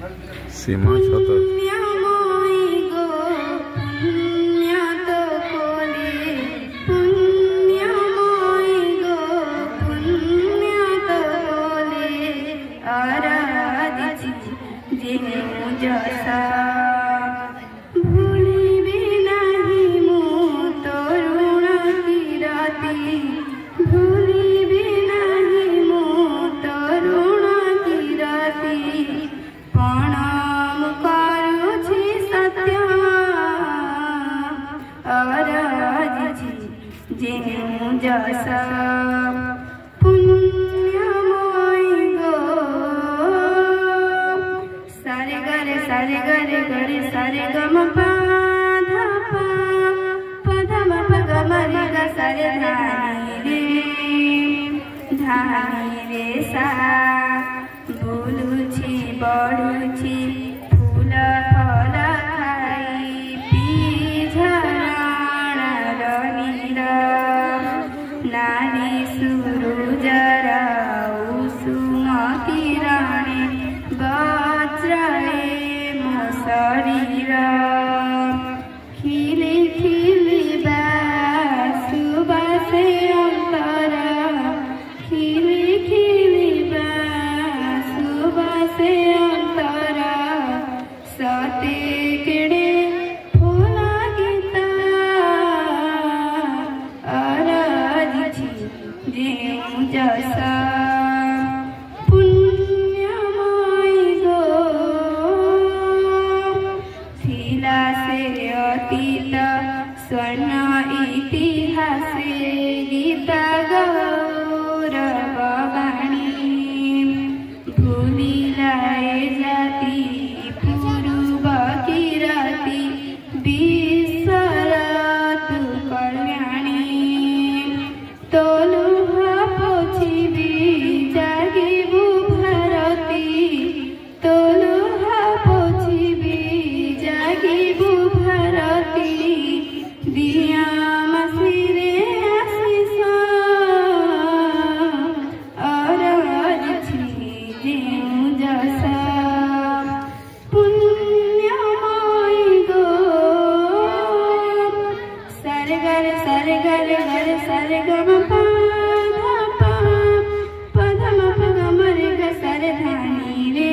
सीमा छतर जसा पुण्यमय गो सारे गरे सारे गम पा धा पा ध म प ग म रे ग सारे धानी रे सा बोलुछि बढुछि फूल फल खाई पी झरण नीरा नारी सुरुजर उषुम किरणे वज्रए मो शरीर खिली खिली सुबासे अंतर खिली खिली सुबासे अंतर सते केड़े फूला गीता जसा पुण्यमय गो थिला से अतीत स्वर्ण इतिहासे गीता गौरव बाणी भूलिलाए जाति पूर्व किराती विश्वर तु कल्याणी तोलु सारे गम पा धा पा प ध म प ग म रे ग सारे धानी रे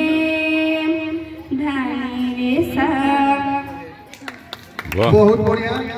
सा। बहुत बढ़िया।